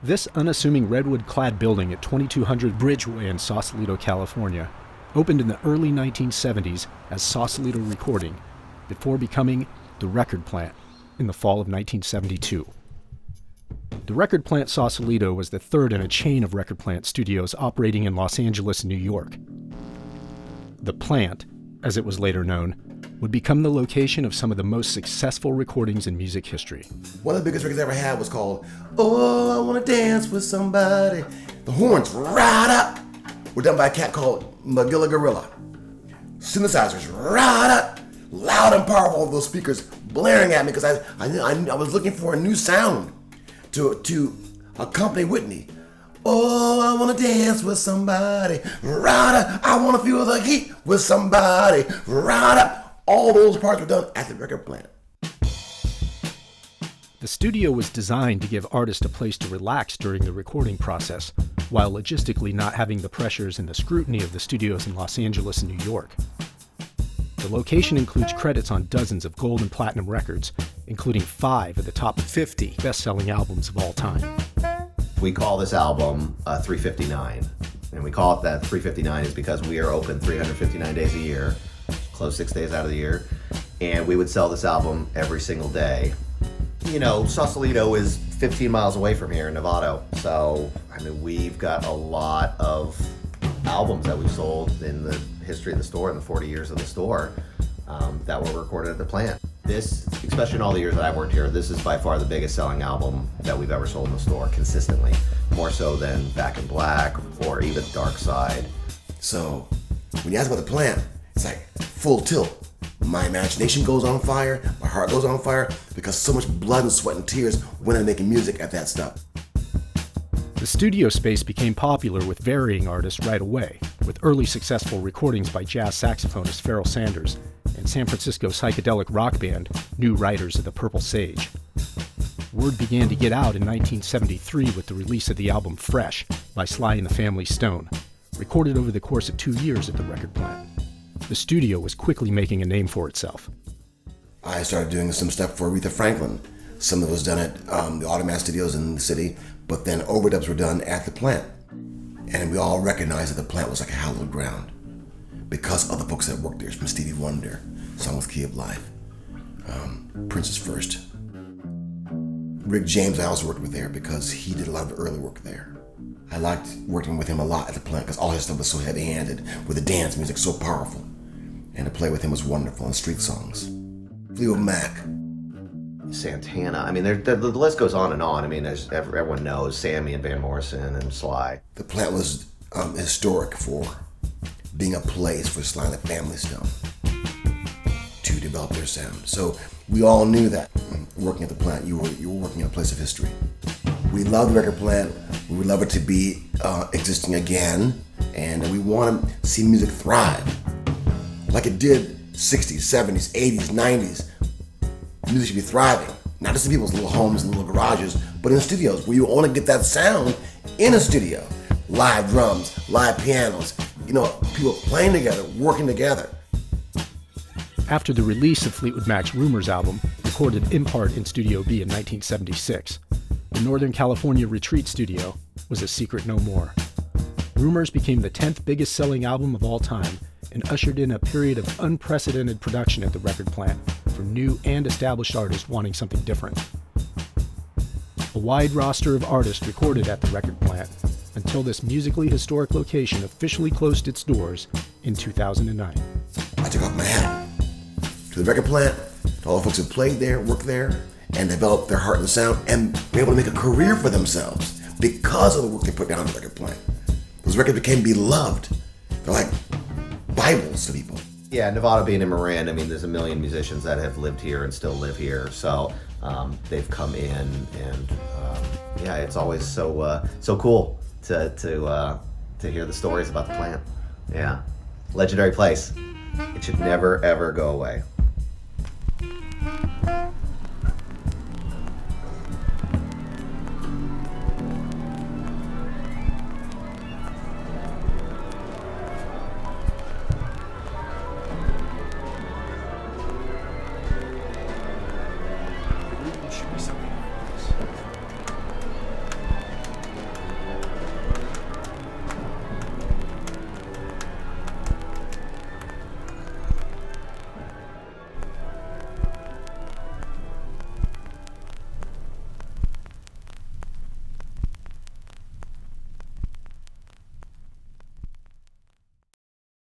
This unassuming redwood-clad building at 2200 Bridgeway in Sausalito, California, opened in the early 1970s as Sausalito Recording, before becoming the Record Plant in the fall of 1972. The Record Plant Sausalito was the third in a chain of record plant studios operating in Los Angeles and New York. The Plant, as it was later known, would become the location of some of the most successful recordings in music history. One of the biggest records I ever had was called "Oh, I Wanna Dance with Somebody." The horns right up were done by a cat called Magilla Gorilla. Synthesizers right up, loud and powerful, all those speakers blaring at me because I was looking for a new sound to accompany Whitney. Oh, I wanna dance with somebody, right up. I wanna feel the heat with somebody, right up. All those parts were done at the Record Plant. The studio was designed to give artists a place to relax during the recording process, while logistically not having the pressures and the scrutiny of the studios in Los Angeles and New York. The location includes credits on dozens of gold and platinum records, including 5 of the top 50 best-selling albums of all time. We call this album 359, and we call it that 359 is because we are open 359 days a year, closed 6 days out of the year, and we would sell this album every single day. You know, Sausalito is 15 miles away from here in Nevada, so I mean, we've got a lot of albums that we've sold in the history of the store, in the 40 years of the store, that were recorded at the plant. This, especially in all the years that I've worked here, this is by far the biggest selling album that we've ever sold in the store consistently, more so than Back in Black or even Dark Side. So when you ask about the plant, it's like full tilt. My imagination goes on fire, my heart goes on fire, because so much blood and sweat and tears went into making music at that stuff. The studio space became popular with varying artists right away, with early successful recordings by jazz saxophonist Pharoah Sanders and San Francisco psychedelic rock band New Riders of the Purple Sage. Word began to get out in 1973 with the release of the album Fresh by Sly and the Family Stone, recorded over the course of 2 years at the Record Plant. The studio was quickly making a name for itself. I started doing some stuff for Aretha Franklin. Some of it was done at the Automat Studios in the city, but then overdubs were done at the plant. And we all recognized that the plant was like a hallowed ground because of the folks that worked there, from Stevie Wonder, Song with Key of Life, Prince's First. Rick James I also worked with there because he did a lot of the early work there. I liked working with him a lot at the plant because all his stuff was so heavy-handed, with the dance music so powerful. And to play with him was wonderful, and street songs. Fleetwood Mac. Santana. I mean, the list goes on and on. I mean, everyone knows Sammy and Van Morrison and Sly. The plant was historic for being a place for Sly and the Family Stone to develop their sound. So we all knew that working at the plant, you were working in a place of history. We love the Record Plant. We would love it to be existing again, and we want to see music thrive like it did 60s, 70s, 80s, 90s. Music should be thriving, not just in people's little homes and little garages, but in studios where you only get that sound in a studio. Live drums, live pianos, people playing together, working together. After the release of Fleetwood Mac's Rumors album, recorded in part in Studio B in 1976, the Northern California Retreat Studio was a secret no more. Rumors became the 10th biggest selling album of all time and ushered in a period of unprecedented production at the Record Plant from new and established artists wanting something different. A wide roster of artists recorded at the Record Plant until this musically historic location officially closed its doors in 2009. I took off my hat to the Record Plant, to all the folks who played there, worked there, and developed their heart and sound, and were able to make a career for themselves because of the work they put down at the Record Plant. Those records became beloved. They're like Bibles to people. Yeah, Nevada being in Marin, I mean, there's a million musicians that have lived here and still live here, so they've come in, and yeah, it's always so cool to hear the stories about the plant. Yeah, legendary place. It should never ever go away.